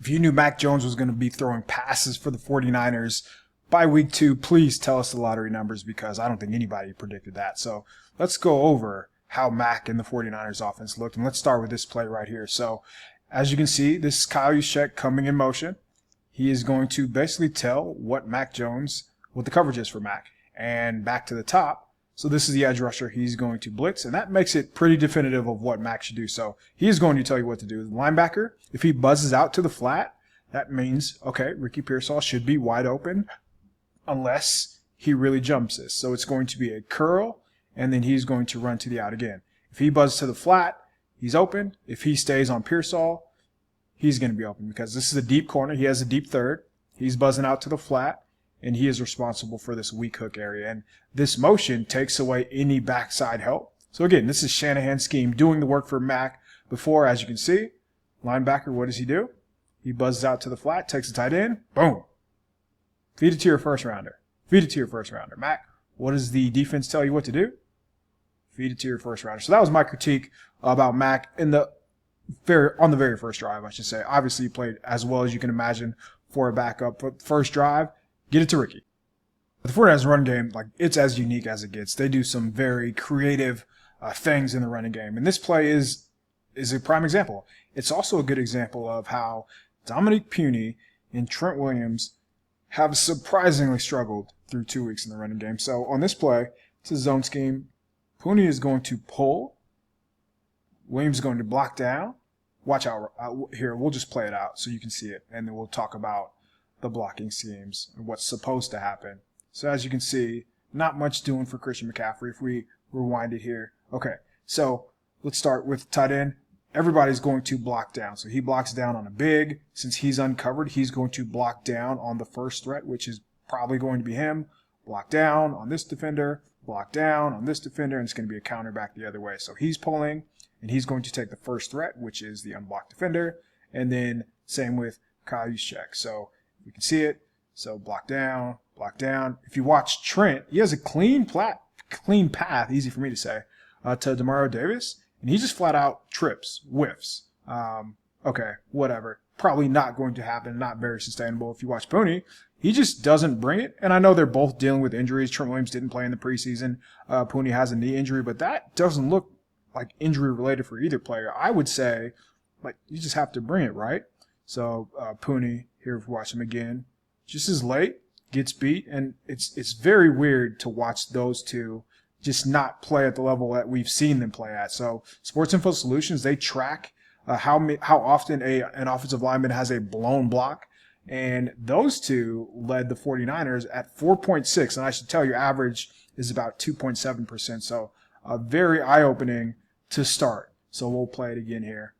If you knew Mac Jones was going to be throwing passes for the 49ers by week 2, please tell us the lottery numbers, because I don't think anybody predicted that. So let's go over how Mac and the 49ers offense looked, and let's start with this play right here. So as you can see, this is Kyle Juszczyk coming in motion. He is going to basically tell what the coverage is for Mac. And back to the top. So this is the edge rusher. He's going to blitz, and that makes it pretty definitive of what Mac should do. So he is going to tell you what to do. The linebacker, if he buzzes out to the flat, that means, okay, Ricky Pearsall should be wide open unless he really jumps this. So it's going to be a curl, and then he's going to run to the out again. If he buzzes to the flat, he's open. If he stays on Pearsall, he's going to be open, because this is a deep corner. He has a deep third. He's buzzing out to the flat, and he is responsible for this weak hook area. And this motion takes away any backside help. So again, this is Shanahan's scheme doing the work for Mac before. As you can see, linebacker, what does he do? He buzzes out to the flat, takes the tight end, boom. Feed it to your first rounder. Feed it to your first rounder. Mac, what does the defense tell you what to do? Feed it to your first rounder. So that was my critique about Mac on the very first drive, I should say. Obviously, he played as well as you can imagine for a backup. But first drive, get it to Ricky. The 49ers run game, it's as unique as it gets. They do some very creative things in the running game. And this play is a prime example. It's also a good example of how Dominique Puny and Trent Williams have surprisingly struggled through 2 weeks in the running game. So on this play, it's a zone scheme. Puny is going to pull. Williams is going to block down. Watch out here. We'll just play it out so you can see it, and then we'll talk about the blocking schemes and what's supposed to happen. So as you can see, not much doing for Christian McCaffrey if we rewind it here. Okay, so let's start with tight end. Everybody's going to block down. So he blocks down on a big. Since he's uncovered, he's going to block down on the first threat, which is probably going to be him. Block down on this defender, block down on this defender, and it's going to be a counter back the other way. So he's pulling, and he's going to take the first threat, which is the unblocked defender. And then same with Kyle Juszczyk. So you can see it. So block down, block down. If you watch Trent, he has a clean path, easy for me to say, to Demario Davis. And he just flat out trips, whiffs. Okay, whatever. Probably not going to happen, not very sustainable. If you watch Puny, he just doesn't bring it. And I know they're both dealing with injuries. Trent Williams didn't play in the preseason. Puny has a knee injury, but that doesn't look like injury related for either player. I would say, you just have to bring it, right? So Puny, here if we watch him again, just as late, gets beat. And it's very weird to watch those two just not play at the level that we've seen them play at. So Sports Info Solutions, they track how often an offensive lineman has a blown block. And those two led the 49ers at 4.6. And I should tell you, average is about 2.7%. So very eye-opening to start. So we'll play it again here.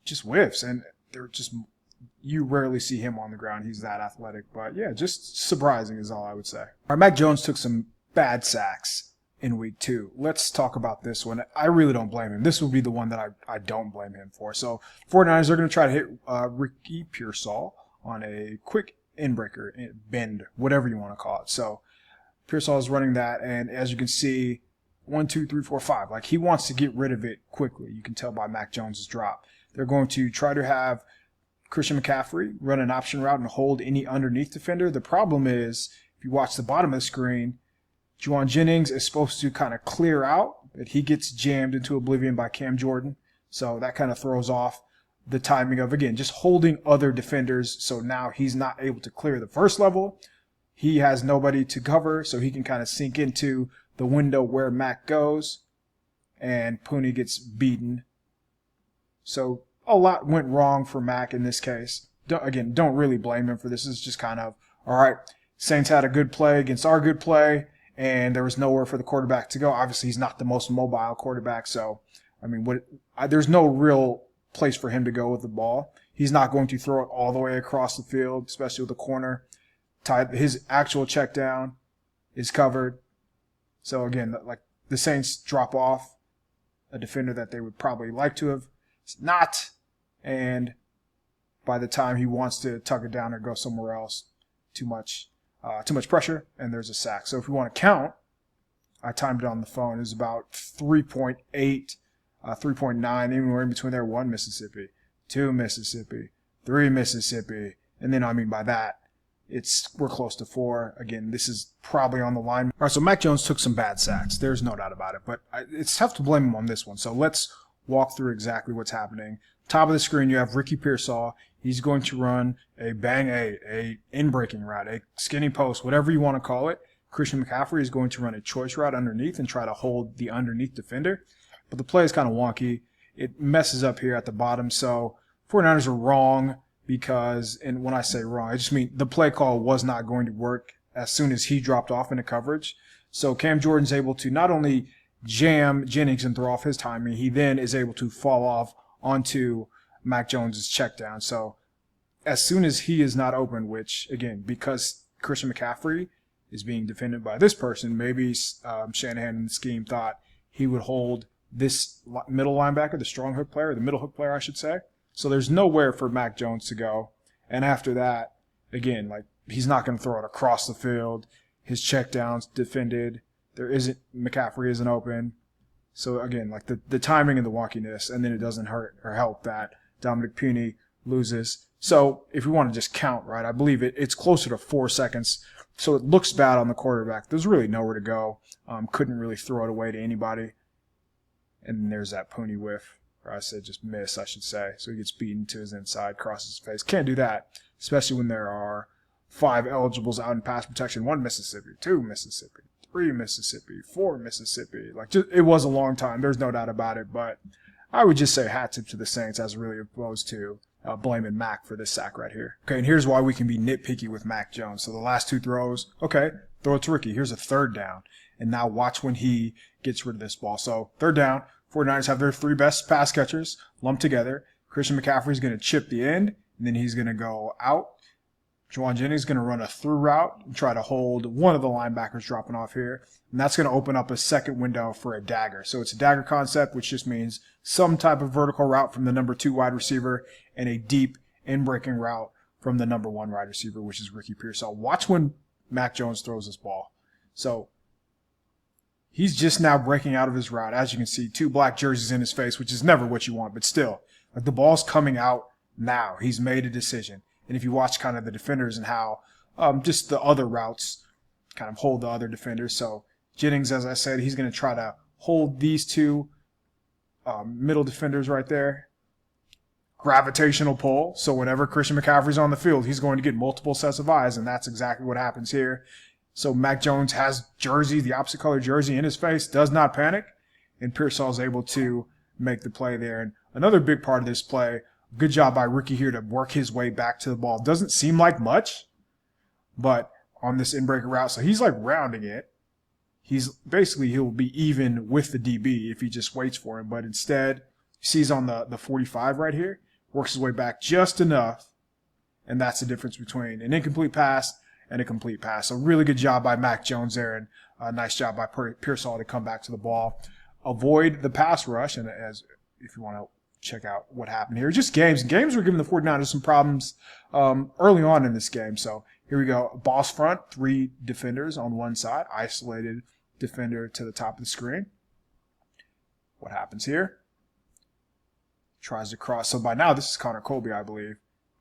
Just whiffs. And you rarely see him on the ground. He's that athletic. But yeah, just surprising is all I would say. All right, Mac Jones took some bad sacks in week 2. Let's talk about this one. I really don't blame him. This would be the one that I don't blame him for. So 49ers are going to try to hit Ricky Pearsall on a quick in-breaker, bend, whatever you want to call it. So Pearsall is running that, and as you can see, 1, 2, 3, 4, 5. He wants to get rid of it quickly. You can tell by Mac Jones's drop. They're going to try to have Christian McCaffrey run an option route and hold any underneath defender. The problem is, if you watch the bottom of the screen, Jauan Jennings is supposed to kind of clear out, but he gets jammed into oblivion by Cam Jordan. So that kind of throws off the timing of, again, just holding other defenders. So now he's not able to clear the first level. He has nobody to cover, so he can kind of sink into the window where Mac goes. And Puny gets beaten. So a lot went wrong for Mac in this case. Don't really blame him for this. This is just kind of, all right, Saints had a good play against our good play, and there was nowhere for the quarterback to go. Obviously, he's not the most mobile quarterback, so, there's no real place for him to go with the ball. He's not going to throw it all the way across the field, especially with the corner. His actual check down is covered. So, again, the Saints drop off a defender that they would probably like to have not, and by the time he wants to tuck it down or go somewhere else, too much pressure, and there's a sack. So if we want to count, I timed it on the phone. It was about 3.8, 3.9, anywhere in between there. 1 Mississippi, 2 Mississippi, 3 Mississippi, and then I mean by that, we're close to 4. Again, this is probably on the line. All right, so Mac Jones took some bad sacks. There's no doubt about it, but it's tough to blame him on this one. So let's walk through exactly what's happening. Top of the screen, you have Ricky Pearsall. He's going to run a in-breaking route, a skinny post, whatever you want to call it. Christian McCaffrey is going to run a choice route underneath and try to hold the underneath defender. But the play is kind of wonky. It messes up here at the bottom. So 49ers are wrong because, and when I say wrong, I just mean the play call was not going to work as soon as he dropped off into coverage. So Cam Jordan's able to not only jam Jennings and throw off his timing, he then is able to fall off onto Mac Jones's check down. So as soon as he is not open, which again, because Christian McCaffrey is being defended by this person, maybe Shanahan in the scheme thought he would hold this middle linebacker, the strong hook player, the middle hook player, I should say. So there's nowhere for Mac Jones to go. And after that, again, like he's not going to throw it across the field. His check down's defended. McCaffrey isn't open. So again, like the timing and the wonkiness, and then it doesn't hurt or help that Dominic Puni loses. So if we want to just count, right, I believe it's closer to 4 seconds. So it looks bad on the quarterback. There's really nowhere to go. Couldn't really throw it away to anybody. And then there's that Puni whiff, or I said just miss, I should say. So he gets beaten to his inside, crosses his face. Can't do that, especially when there are 5 eligibles out in pass protection. 1 Mississippi, 2 Mississippi, 3 Mississippi, 4 Mississippi. Like, it was a long time. There's no doubt about it. But I would just say hat tip to the Saints as really opposed to blaming Mac for this sack right here. Okay, and here's why we can be nitpicky with Mac Jones. So the last 2 throws, okay, throw it to Ricky. Here's a 3rd down. And now watch when he gets rid of this ball. So 3rd down, 49ers have their 3 best pass catchers lumped together. Christian McCaffrey is going to chip the end, and then he's going to go out. Jauan Jennings is going to run a through route and try to hold one of the linebackers dropping off here. And that's going to open up a second window for a dagger. So it's a dagger concept, which just means some type of vertical route from the number 2 wide receiver and a deep in-breaking route from the number 1 wide receiver, which is Ricky Pearsall. Watch when Mac Jones throws this ball. So he's just now breaking out of his route. As you can see, 2 black jerseys in his face, which is never what you want, but still, like the ball's coming out now. He's made a decision. And if you watch kind of the defenders and how just the other routes kind of hold the other defenders. So Jennings, as I said, he's going to try to hold these 2 middle defenders right there. Gravitational pull. So whenever Christian McCaffrey's on the field, he's going to get multiple sets of eyes, and that's exactly what happens here. So Mac Jones has jersey, the opposite color jersey in his face, does not panic, and Pearsall is able to make the play there. And another big part of this play, good job by Ricky here to work his way back to the ball. Doesn't seem like much, but on this in-breaker route, so he's like rounding it. He'll be even with the DB if he just waits for him, but instead, sees on the 45 right here, works his way back just enough, and that's the difference between an incomplete pass and a complete pass. So really good job by Mac Jones there, and a nice job by Pearsall to come back to the ball. Avoid the pass rush, and as if you want to check out what happened here. Just games. Games were giving the 49ers some problems early on in this game. So here we go. Boss front, 3 defenders on one side. Isolated defender to the top of the screen. What happens here? Tries to cross. So by now, this is Connor Colby, I believe.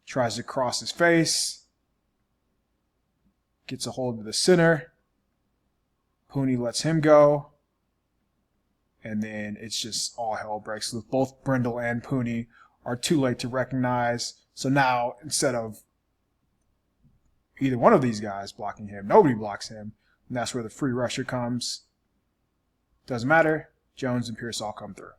Tries to cross his face. Gets a hold of the center. Puni lets him go. And then it's just all hell breaks loose. Both Brindle and Puni are too late to recognize. So now, instead of either one of these guys blocking him, nobody blocks him. And that's where the free rusher comes. Doesn't matter. Jones and Pearsall come through.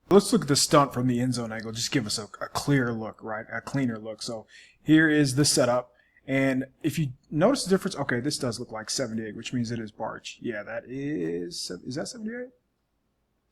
Let's look at the stunt from the end zone angle. Just give us a clear look, right? A cleaner look. So here is the setup. And if you notice the difference, okay, this does look like 78, which means it is Barch. Yeah, that is that 78?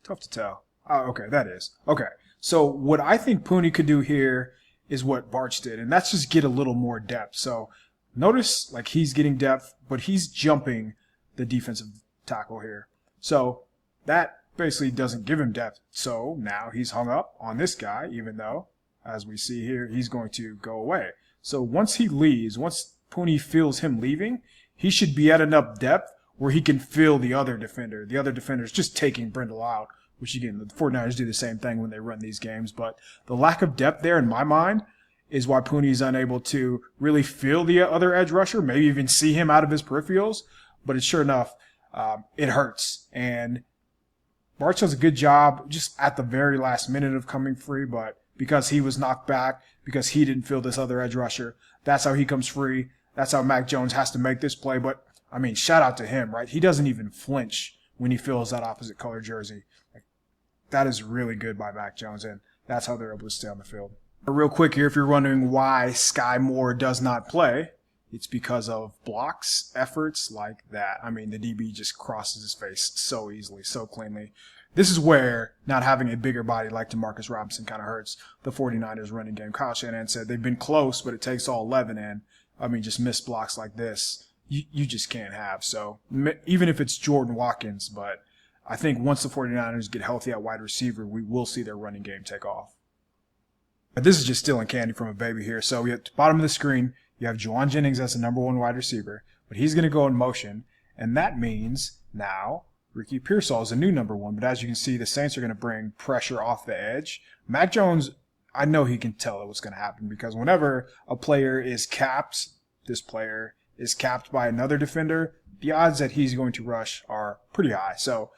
Tough to tell. Oh, okay, that is. Okay, so what I think Puni could do here is what Barch did, and that's just get a little more depth. So notice, like, he's getting depth, but he's jumping the defensive tackle here. So that basically doesn't give him depth. So now he's hung up on this guy, even though, as we see here, he's going to go away. So once he leaves, once Puni feels him leaving, he should be at enough depth where he can feel the other defender. The other defender is just taking Brindle out which again, the 49ers do the same thing when they run these games. But the lack of depth there, in my mind, is why Pooney is unable to really feel the other edge rusher, maybe even see him out of his peripherals. But it's sure enough, it hurts. And Barch does a good job just at the very last minute of coming free, but because he was knocked back, because he didn't feel this other edge rusher, that's how he comes free. That's how Mac Jones has to make this play. But, I mean, shout out to him, right? He doesn't even flinch when he feels that opposite color jersey. That is really good by Mac Jones, and that's how they're able to stay on the field. But real quick here, if you're wondering why Sky Moore does not play, it's because of blocks, efforts like that. I mean, the DB just crosses his face so easily, so cleanly. This is where not having a bigger body like Demarcus Robinson kind of hurts the 49ers running game. Kyle Shanahan said they've been close, but it takes all 11, and, I mean, just missed blocks like this, you just can't have. So even if it's Jordan Watkins, but I think once the 49ers get healthy at wide receiver, we will see their running game take off. But this is just stealing candy from a baby here. So we at the bottom of the screen, you have Jauan Jennings as the number 1 wide receiver, but he's going to go in motion, and that means now Ricky Pearsall is the new number 1. But as you can see, the Saints are going to bring pressure off the edge. Mac Jones, I know he can tell what's going to happen, because whenever a player is capped, this player is capped by another defender, the odds that he's going to rush are pretty high. So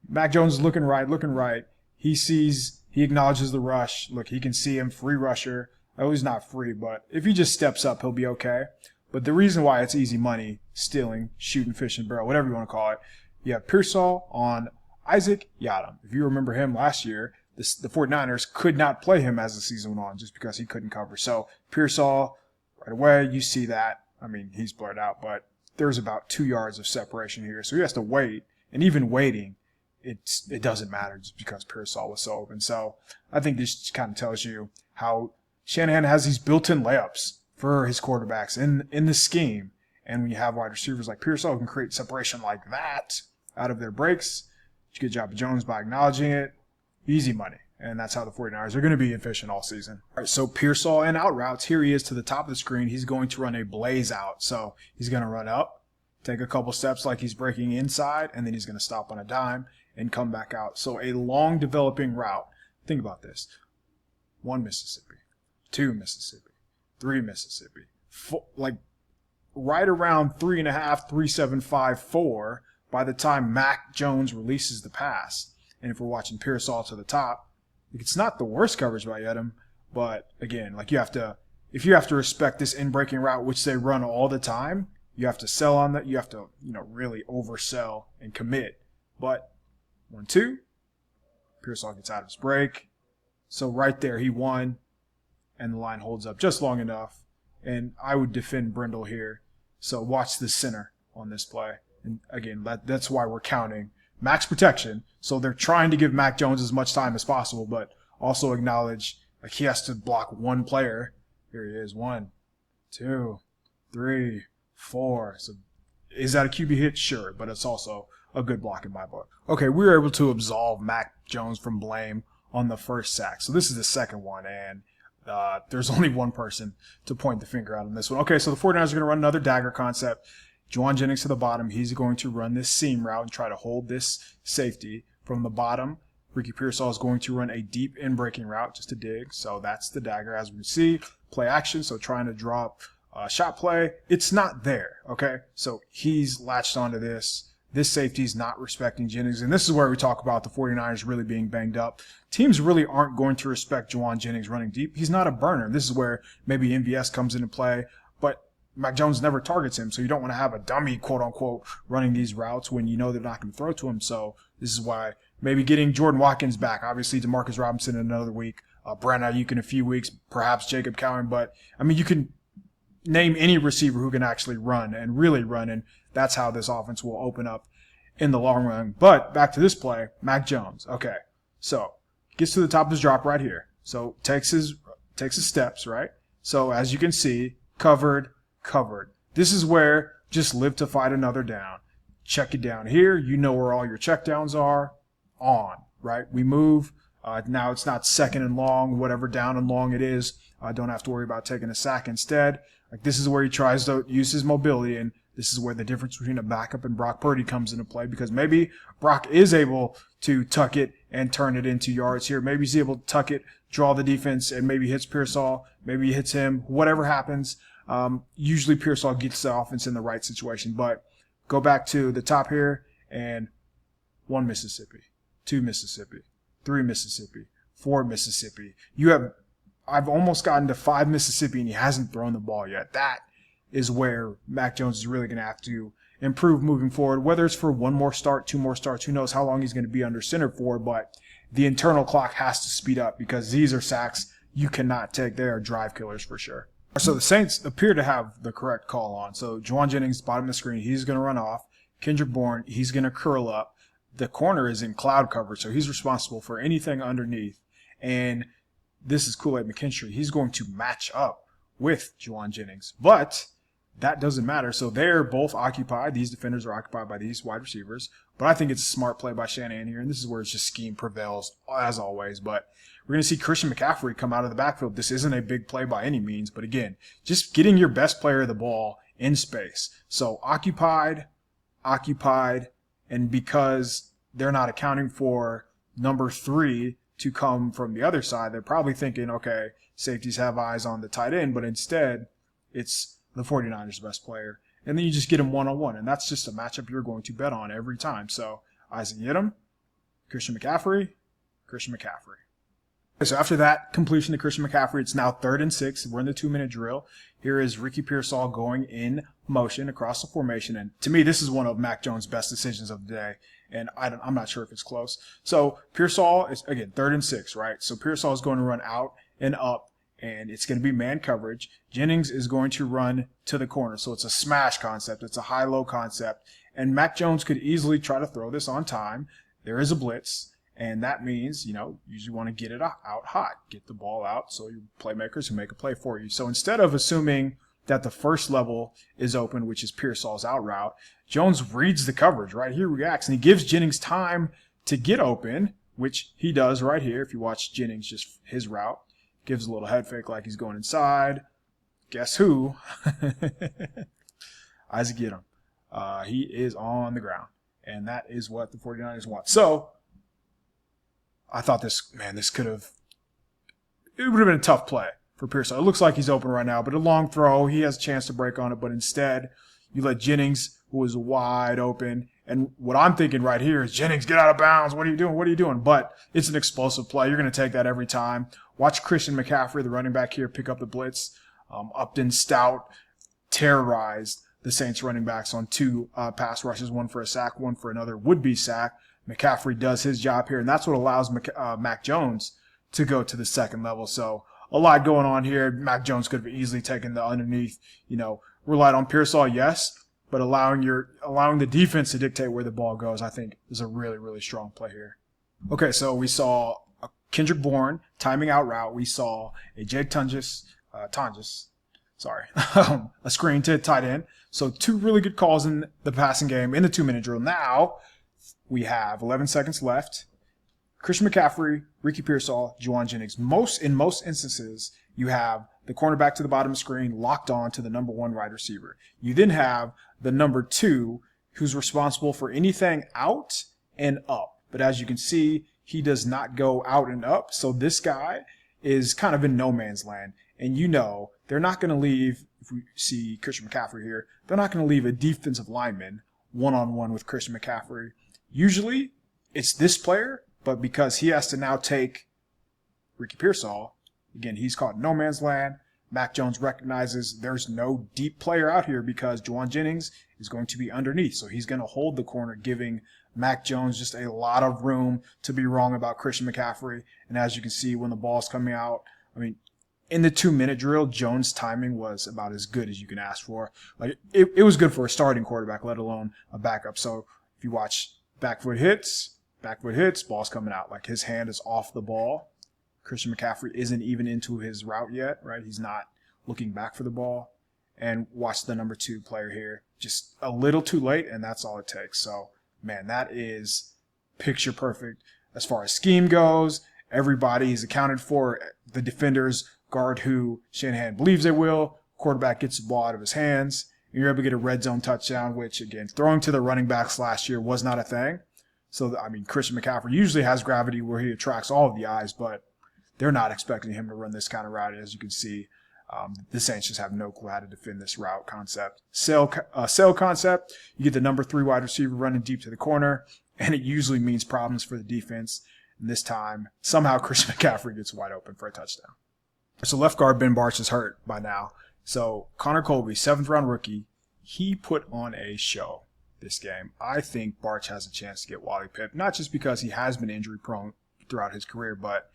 Mac Jones is looking right. He acknowledges the rush. Look, he can see him, free rusher. Oh, he's not free, but if he just steps up, he'll be okay. But the reason why it's easy money, stealing, shooting, fish and barrel, whatever you want to call it, you have Pearsall on Isaac Yiadom. If you remember him last year, the 49ers could not play him as the season went on just because he couldn't cover. So Pearsall, right away, you see that. I mean, he's blurred out, but there's about 2 yards of separation here. So he has to wait, and even waiting, it doesn't matter just because Pearsall was so open. So I think this kind of tells you how Shanahan has these built-in layups for his quarterbacks in the scheme. And when you have wide receivers like Pearsall who can create separation like that out of their breaks, good job of Jones by acknowledging it. Easy money. And that's how the 49ers are going to be efficient all season. All right, so Pearsall and out routes. Here he is to the top of the screen. He's going to run a blaze out. So he's going to run up, take a couple steps like he's breaking inside, and then he's going to stop on a dime and come back out. So a long developing route. Think about this. 1 Mississippi, 2 Mississippi, 3 Mississippi. Like right around 3.5, 3.75, 4 by the time Mac Jones releases the pass. And if we're watching Pearsall to the top, it's not the worst coverage by Yiadom, but again, like if you have to respect this in-breaking route, which they run all the time, you have to sell on that. You have to, really oversell and commit. But 1-2, Pearsall gets out of his break. So right there, he won, and the line holds up just long enough. And I would defend Brindle here. So watch the center on this play. And again, that's why we're counting max protection. So they're trying to give Mac Jones as much time as possible, but also acknowledge like he has to block one player. Here he is. 1, 2, 3, 4. So is that a QB hit? Sure, but it's also a good block in my book. Okay, we were able to absolve Mac Jones from blame on the first sack. So this is the second one, and there's only one person to point the finger out on this one. Okay, so the 49ers are going to run another dagger concept. Jauan Jennings to the bottom. He's going to run this seam route and try to hold this safety from the bottom. Ricky Pearsall is going to run a deep in-breaking route just to dig. So that's the dagger as we see. Play action, so trying to drop shot play. It's not there, okay? So he's latched onto this. This safety is not respecting Jennings. And this is where we talk about the 49ers really being banged up. Teams really aren't going to respect Jauan Jennings running deep. He's not a burner. This is where maybe MVS comes into play. But Mac Jones never targets him, so you don't want to have a dummy, quote-unquote, running these routes when you know they're not going to throw to him. So this is why maybe getting Jordan Watkins back, obviously DeMarcus Robinson in another week, Brandon Ayuk in a few weeks, perhaps Jacob Cowan. But, I mean, you can name any receiver who can actually run and really run, and that's how this offense will open up in the long run. But back to this play, Mac Jones. Okay, so gets to the top of his drop right here. So takes his steps, right? So as you can see, covered. This is where just live to fight another down. Check it down here. You know where all your check downs are. On, right? We move. Now it's not second and long, whatever down and long it is. Don't have to worry about taking a sack instead. Like this is where he tries to use his mobility and This is where the difference between a backup and Brock Purdy comes into play, because maybe Brock is able to tuck it and turn it into yards here. Maybe he's able to tuck it, draw the defense, and maybe hits Pearsall. Maybe he hits him. Whatever happens, usually Pearsall gets the offense in the right situation. But go back to the top here, and 1 Mississippi, 2 Mississippi, 3 Mississippi, 4 Mississippi. I've almost gotten to 5 Mississippi, and he hasn't thrown the ball yet. That is where Mac Jones is really going to have to improve moving forward, whether it's for 1 more start, 2 more starts, who knows how long he's going to be under center for, but the internal clock has to speed up, because these are sacks you cannot take. They are drive killers for sure. So the Saints appear to have the correct call on. So Jauan Jennings, bottom of the screen, he's going to run off. Kendrick Bourne, he's going to curl up. The corner is in cloud cover, so he's responsible for anything underneath. And this is Kool-Aid McKinstry. He's going to match up with Jauan Jennings. But that doesn't matter. So they're both occupied. These defenders are occupied by these wide receivers. But I think it's a smart play by Shanahan here. And this is where it's just scheme prevails, as always. But we're going to see Christian McCaffrey come out of the backfield. This isn't a big play by any means. But again, just getting your best player the ball in space. So occupied, and because they're not accounting for number 3 to come from the other side, they're probably thinking, okay, safeties have eyes on the tight end, but instead it's the 49ers' best player. And then you just get him one-on-one, and that's just a matchup you're going to bet on every time. So Isaac Yiadom, Christian McCaffrey. So after that completion to Christian McCaffrey, it's now 3rd and 6. We're in the 2-minute drill. Here is Ricky Pearsall going in motion across the formation. And to me, this is one of Mac Jones' best decisions of the day. And I'm not sure if it's close. So Pearsall is, again, 3rd and 6, right? So Pearsall is going to run out and up, and it's going to be man coverage. Jennings is going to run to the corner. So it's a smash concept. It's a high-low concept. And Mac Jones could easily try to throw this on time. There is a blitz, and that means, you usually want to get it out hot. Get the ball out so your playmakers can make a play for you. So instead of assuming that the first level is open, which is Pearsall's out route, Jones reads the coverage, right? He reacts, and he gives Jennings time to get open, which he does right here. If you watch Jennings, just his route, gives a little head fake like he's going inside. Guess who? Isaac Yiadom. He is on the ground, and that is what the 49ers want. So I thought this would have been a tough play for Pearsall. It looks like he's open right now, but a long throw, he has a chance to break on it, but instead you let Jennings, who is wide open, and what I'm thinking right here is, Jennings, get out of bounds. What are you doing? But it's an explosive play. You're going to take that every time. Watch Christian McCaffrey, the running back here, pick up the blitz. Upton Stout terrorized the Saints running backs on 2 pass rushes, 1 for a sack, 1 for another would-be sack. McCaffrey does his job here, and that's what allows Mac Jones to go to the second level. So a lot going on here. Mac Jones could have easily taken the underneath, relied on Pearsall, yes, but allowing the defense to dictate where the ball goes, I think, is a really, really strong play here. Okay, so we saw a Kendrick Bourne timing out route. We saw a Jake Tonjes, a screen to tight end. So 2 really good calls in the passing game in the 2-minute drill. Now we have 11 seconds left. Christian McCaffrey, Ricky Pearsall, Jauan Jennings. In most instances, you have the cornerback to the bottom of the screen locked on to the number 1 wide receiver. You then have the number 2 who's responsible for anything out and up. But as you can see, he does not go out and up. So this guy is kind of in no man's land. And they're not going to leave, if we see Christian McCaffrey here, they're not going to leave a defensive lineman one-on-one with Christian McCaffrey. Usually it's this player, but because he has to now take Ricky Pearsall, again, he's caught in no man's land. Mac Jones recognizes there's no deep player out here because Jauan Jennings is going to be underneath. So he's going to hold the corner, giving Mac Jones just a lot of room to be wrong about Christian McCaffrey. And as you can see, when the ball's coming out, in the 2-minute drill, Jones' timing was about as good as you can ask for. It was good for a starting quarterback, let alone a backup. So if you watch back foot hits, ball's coming out. His hand is off the ball. Christian McCaffrey isn't even into his route yet, right? He's not looking back for the ball. And watch the number 2 player here. Just a little too late, and that's all it takes. So, that is picture perfect as far as scheme goes. Everybody is accounted for. The defenders guard who Shanahan believes they will. Quarterback gets the ball out of his hands. and you're able to get a red zone touchdown, which, again, throwing to the running backs last year was not a thing. So, I mean, Christian McCaffrey usually has gravity where he attracts all of the eyes, but they're not expecting him to run this kind of route, as you can see. The Saints just have no clue how to defend this route concept. Sail concept, you get the number 3 wide receiver running deep to the corner, and it usually means problems for the defense. And this time, somehow Christian McCaffrey gets wide open for a touchdown. So left guard Ben Bartch is hurt by now. So Connor Colby, 7th round rookie, he put on a show this game. I think Bartch has a chance to get Wally Pipp, not just because he has been injury prone throughout his career, but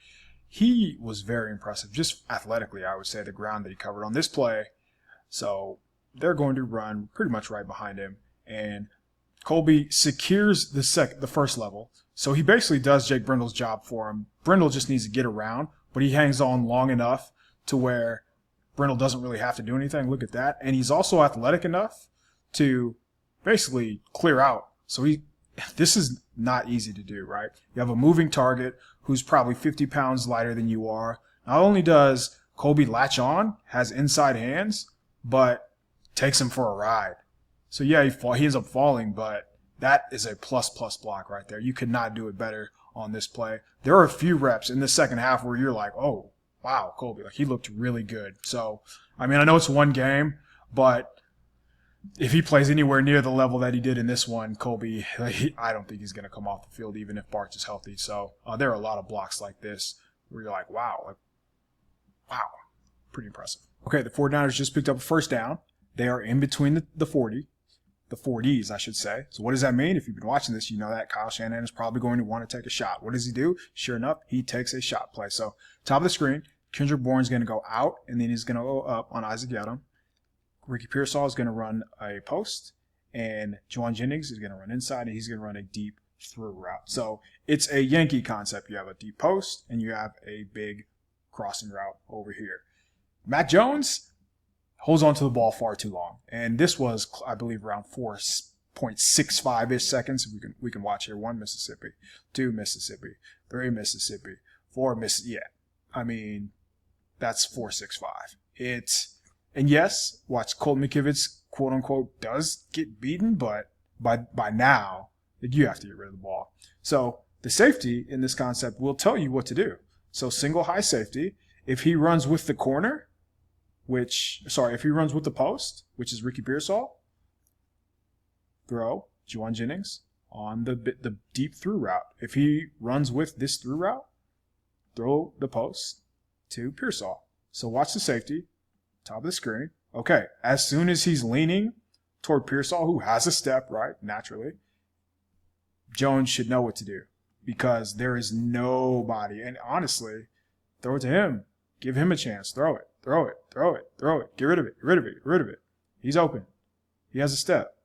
he was very impressive, just athletically, I would say, the ground that he covered on this play. So they're going to run pretty much right behind him. And Colby secures the first level. So he basically does Jake Brindle's job for him. Brindle just needs to get around, but he hangs on long enough to where Brindle doesn't really have to do anything. Look at that. And he's also athletic enough to basically clear out. So this is not easy to do, right? You have a moving target who's probably 50 pounds lighter than you are. Not only does Colby latch on, has inside hands, but takes him for a ride. So yeah, he ends up falling, but that is a plus block right there. You could not do it better on this play. There are a few reps in the second half where you're like, oh, wow, Colby, like he looked really good. So, I mean, I know it's one game, but if he plays anywhere near the level that he did in this one, Colby, I don't think he's going to come off the field even if Bartch is healthy. So there are a lot of blocks like this where you're like, wow, pretty impressive. Okay, the 49ers just picked up a first down. They are in between the 40s, I should say. So what does that mean? If you've been watching this, you know that Kyle Shanahan is probably going to want to take a shot. What does he do? Sure enough, he takes a shot play. So top of the screen, Kendrick Bourne's going to go out, and then he's going to go up on Isaac Yadam. Ricky Pearsall is going to run a post, and Jauan Jennings is going to run inside, and he's going to run a deep through route. So it's a Yankee concept. You have a deep post, and you have a big crossing route over here. Mac Jones holds on to the ball far too long, and this was, I believe, around 4.65-ish seconds. We can watch here. 1 Mississippi, 2 Mississippi, 3 Mississippi, 4 Mississippi. Yeah, I mean, that's 4.65. And yes, watch Colt McKivitz, quote unquote, does get beaten, but by now, you have to get rid of the ball. So the safety in this concept will tell you what to do. So single high safety, if he runs with the corner, if he runs with the post, which is Ricky Pearsall, throw Jauan Jennings on the deep through route. If he runs with this through route, throw the post to Pearsall. So watch the safety. Top of the screen. Okay, as soon as he's leaning toward Pearsall, who has a step, right, naturally, Jones should know what to do because there is nobody. And honestly, throw it to him. Give him a chance. Throw it. Get rid of it. He's open. He has a step.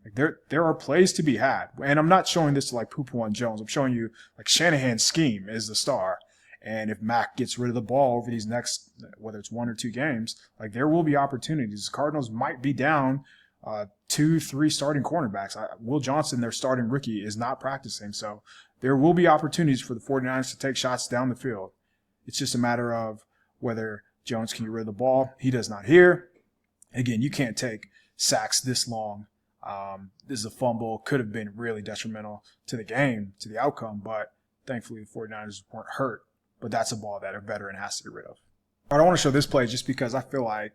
Like there are plays to be had. And I'm not showing this to like poo-poo on Jones. I'm showing you like Shanahan's scheme is the star. And if Mac gets rid of the ball over these next, whether it's 1 or 2 games, like there will be opportunities. The Cardinals might be down 2-3 starting cornerbacks. Will Johnson, their starting rookie, is not practicing. So there will be opportunities for the 49ers to take shots down the field. It's just a matter of whether Jones can get rid of the ball. He does not here. Again, you can't take sacks this long. This is a fumble. Could have been really detrimental to the game, to the outcome, but thankfully the 49ers weren't hurt. But that's a ball that a veteran has to get rid of. I don't want to show this play just because I feel like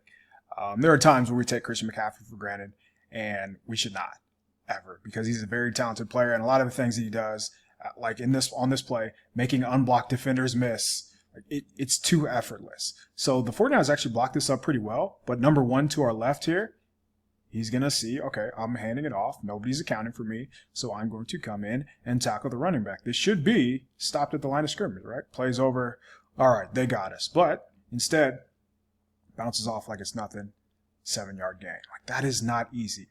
there are times where we take Christian McCaffrey for granted, and we should not, ever, because he's a very talented player, and a lot of the things that he does, like on this play, making unblocked defenders miss, it's too effortless. So the 49ers actually blocked this up pretty well, but number 1 to our left here, he's going to see, okay, I'm handing it off. Nobody's accounting for me, so I'm going to come in and tackle the running back. This should be stopped at the line of scrimmage, right? Plays over. All right, they got us. But instead, bounces off like it's nothing. 7-yard gain. Like, that is not easy.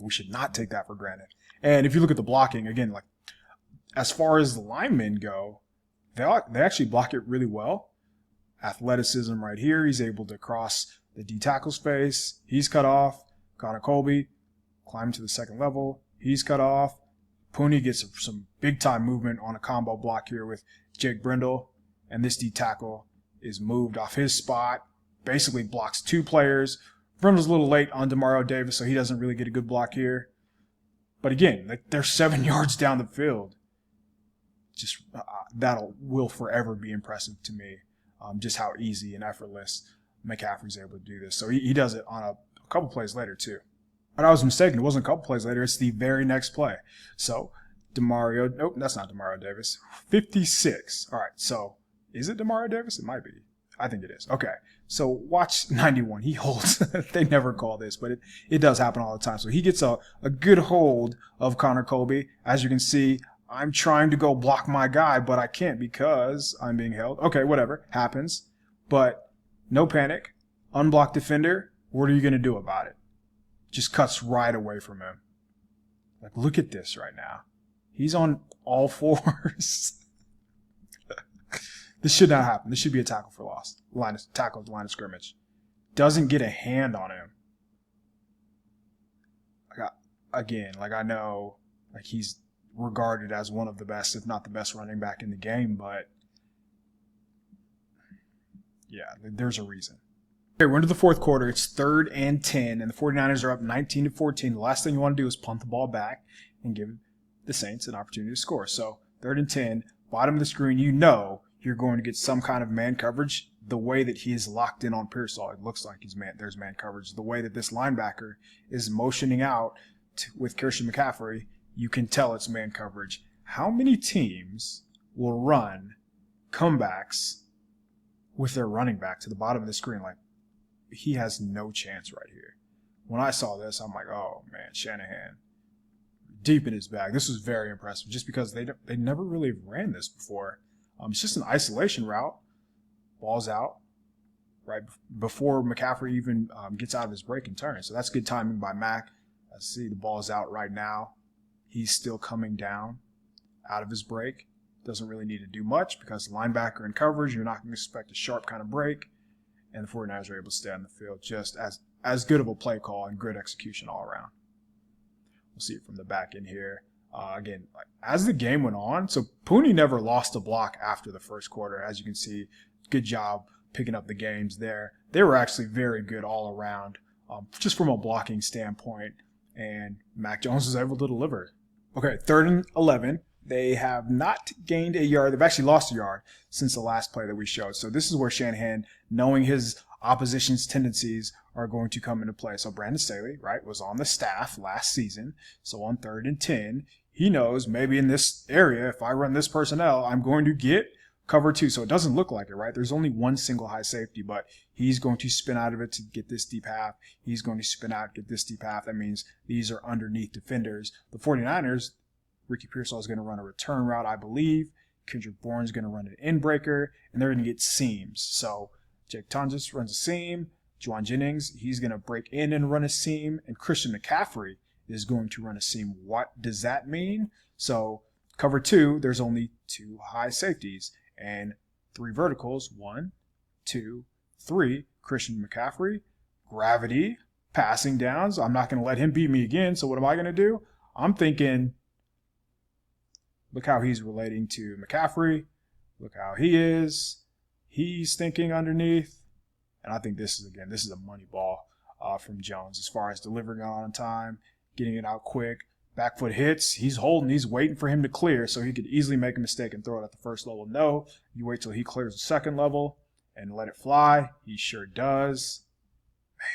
We should not take that for granted. And if you look at the blocking, again, like as far as the linemen go, they actually block it really well. Athleticism right here. He's able to cross the D tackle space. He's cut off. Connor Colby climbing to the second level. He's cut off. Pooney gets some big-time movement on a combo block here with Jake Brindle. And this D tackle is moved off his spot. Basically blocks 2 players Run was a little late on Demario Davis, so he doesn't really get a good block here. But again, they're 7 yards down the field. Just will forever be impressive to me. Just how easy and effortless McCaffrey's able to do this. So he does it on a couple plays later too. But I was mistaken. It wasn't a couple plays later. It's the very next play. So nope, that's not Demario Davis. 56. All right. So is it Demario Davis? It might be. I think it is. Okay. So watch 91. He holds. They never call this, but it does happen all the time. So he gets a good hold of Connor Colby. As you can see, I'm trying to go block my guy, but I can't because I'm being held. Okay, whatever. Happens. But no panic. Unblocked defender. What are you going to do about it? Just cuts right away from him. Like, look at this right now. He's on all fours. This should not happen. This should be a tackle for loss. Tackle at the line of scrimmage. Doesn't get a hand on him. I know he's regarded as one of the best, if not the best running back in the game, but yeah, there's a reason. Okay, we're into the fourth quarter. It's 3rd and 10, and the 49ers are up 19-14. The last thing you want to do is punt the ball back and give the Saints an opportunity to score. So 3rd and 10, bottom of the screen, you're going to get some kind of man coverage. The way that he is locked in on Pearsall, it looks like there's man coverage. The way that this linebacker is motioning out with Christian McCaffrey, you can tell it's man coverage. How many teams will run comebacks with their running back to the bottom of the screen? Like, he has no chance right here. When I saw this, I'm like, oh man, Shanahan, deep in his bag. This was very impressive, just because they never really ran this before. It's just an isolation route. Ball's out right before McCaffrey even gets out of his break and turn. So that's good timing by Mac. Let's see, the ball's out right now. He's still coming down out of his break. Doesn't really need to do much because the linebacker in coverage, you're not going to expect a sharp kind of break. And the 49ers are able to stay on the field. Just as good of a play call and good execution all around. We'll see it from the back end here. Again, as the game went on, so Pooney never lost a block after the first quarter. As you can see, good job picking up the games there. They were actually very good all around, just from a blocking standpoint. And Mac Jones was able to deliver. Okay, 3rd and 11. They have not gained a yard. They've actually lost a yard since the last play that we showed. So this is where Shanahan, knowing his opposition's tendencies, are going to come into play. So Brandon Staley, right, was on the staff last season. So on 3rd and 10, he knows maybe in this area, if I run this personnel, I'm going to get cover 2. So it doesn't look like it, right? There's only one single high safety, but he's going to spin out of it to get this deep half. He's going to spin out, get this deep half. That means these are underneath defenders. The 49ers, Ricky Pearsall is going to run a return route, I believe. Kendrick Bourne's going to run an in breaker, and they're going to get seams. So Jake Tonjes runs a seam. Jauan Jennings, he's going to break in and run a seam. And Christian McCaffrey is going to run a seam. What does that mean? So cover 2, there's only 2 high safeties and 3 verticals. 1, 2, 3. Christian McCaffrey, gravity, passing downs. I'm not going to let him beat me again. So what am I going to do? I'm thinking, look how he's relating to McCaffrey. Look how he is. He's thinking underneath. And I think this is a money ball from Jones as far as delivering on time, getting it out quick. Back foot hits. He's holding. He's waiting for him to clear so he could easily make a mistake and throw it at the first level. No, you wait till he clears the second level and let it fly. He sure does. Man.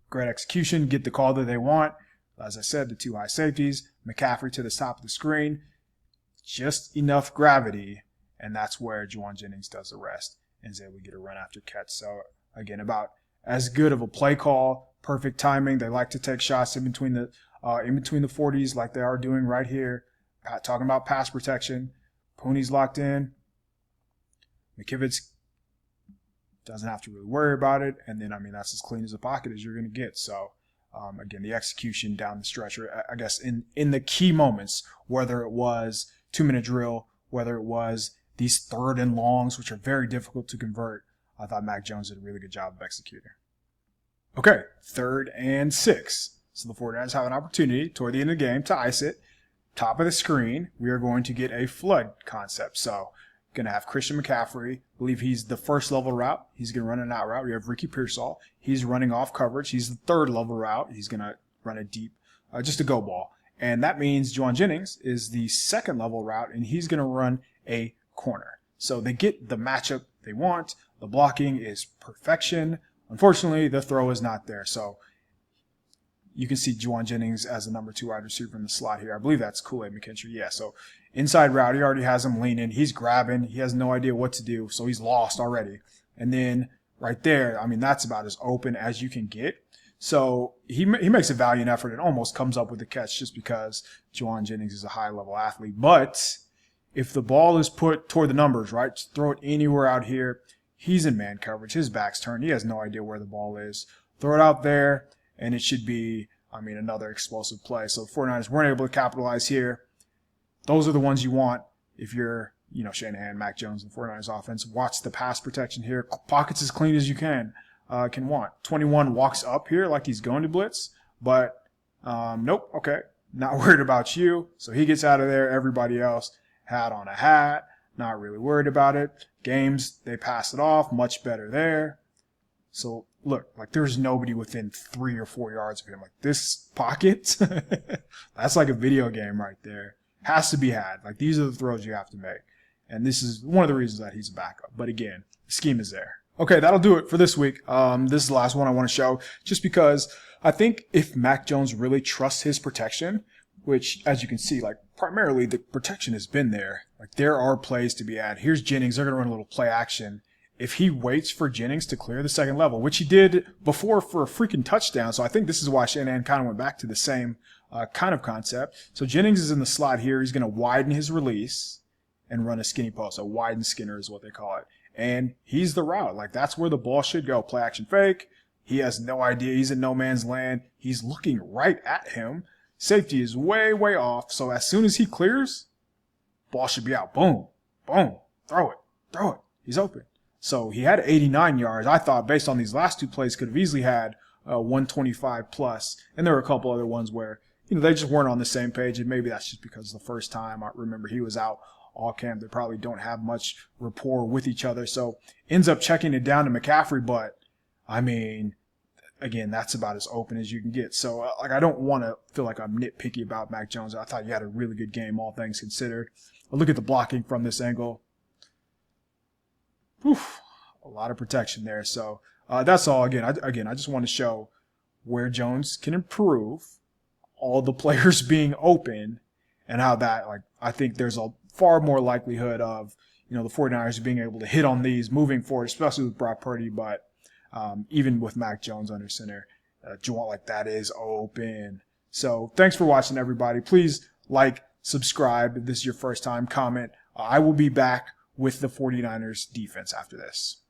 Great execution. Get the call that they want. As I said, the 2 high safeties. McCaffrey to the top of the screen. Just enough gravity. And that's where Jauan Jennings does the rest and is able to get a run after catch. So, again, about as good of a play call. Perfect timing. They like to take shots in between the 40s like they are doing right here. Talking about pass protection. Pooney's locked in. McKivitz doesn't have to really worry about it. And then, that's as clean as a pocket as you're going to get. So, again, the execution down the stretch, or I guess in the key moments, whether it was 2-minute drill, whether it was these 3rd and longs, which are very difficult to convert, I thought Mac Jones did a really good job of executing. Okay, 3rd and 6. So the 49ers have an opportunity toward the end of the game to ice it. Top of the screen, we are going to get a flood concept. So going to have Christian McCaffrey. I believe he's the first level route. He's going to run an out route. You have Ricky Pearsall. He's running off coverage. He's the third level route. He's going to run a deep, just a go ball. And that means Jauan Jennings is the second level route, and he's going to run a corner. So they get the matchup they want. The blocking is perfection. Unfortunately, the throw is not there. So you can see Jauan Jennings as the number 2 wide receiver in the slot here. I believe that's Kool-Aid McKinstry. Yeah, so inside route, he already has him leaning. He's grabbing. He has no idea what to do, so he's lost already. And then right there, I mean, that's about as open as you can get. So he makes a valiant effort and almost comes up with the catch just because Jauan Jennings is a high-level athlete. But if the ball is put toward the numbers, right, just throw it anywhere out here. He's in man coverage. His back's turned. He has no idea where the ball is. Throw it out there, and it should be, I mean, another explosive play. So the 49ers weren't able to capitalize here. Those are the ones you want if you're, Shanahan, Mac Jones, and 49ers offense. Watch the pass protection here. Pockets as clean as you can want. 21 walks up here like he's going to blitz, but nope, okay, not worried about you. So he gets out of there. Everybody else, hat on a hat, not really worried about it. Games, they pass it off, much better there. So look, like there's nobody within 3 or 4 yards of him. Like this pocket, that's like a video game right there. Has to be had. Like these are the throws you have to make. And this is one of the reasons that he's a backup. But again, the scheme is there. Okay, that'll do it for this week. This is the last one I want to show just because I think if Mac Jones really trusts his protection, which as you can see, like primarily the protection has been there. Like there are plays to be had. Here's Jennings. They're going to run a little play action. If he waits for Jennings to clear the second level, which he did before for a freaking touchdown. So I think this is why Shanahan kind of went back to the same kind of concept. So Jennings is in the slot here. He's going to widen his release and run a skinny post. A widen skinner is what they call it. And he's the route. Like that's where the ball should go. Play action fake. He has no idea. He's in no man's land. He's looking right at him. Safety is way, way off. So as soon as he clears, ball should be out. Boom. Boom. Throw it. Throw it. He's open. So he had 89 yards. I thought based on these last 2 plays could have easily had 125 plus. And there were a couple other ones where, they just weren't on the same page. And maybe that's just because the first time I remember he was out all camp. They probably don't have much rapport with each other. So ends up checking it down to McCaffrey. But I mean, again, that's about as open as you can get. So like, I don't want to feel like I'm nitpicky about Mac Jones. I thought he had a really good game, all things considered. But look at the blocking from this angle. Whew, a lot of protection there. So that's all. Again, I just want to show where Jones can improve, all the players being open, and how that, like, I think there's a far more likelihood of, the 49ers being able to hit on these moving forward, especially with Brock Purdy, but even with Mac Jones under center, Jauan, like, that is open. So thanks for watching, everybody. Please like, subscribe if this is your first time, comment. I will be back with the 49ers defense after this.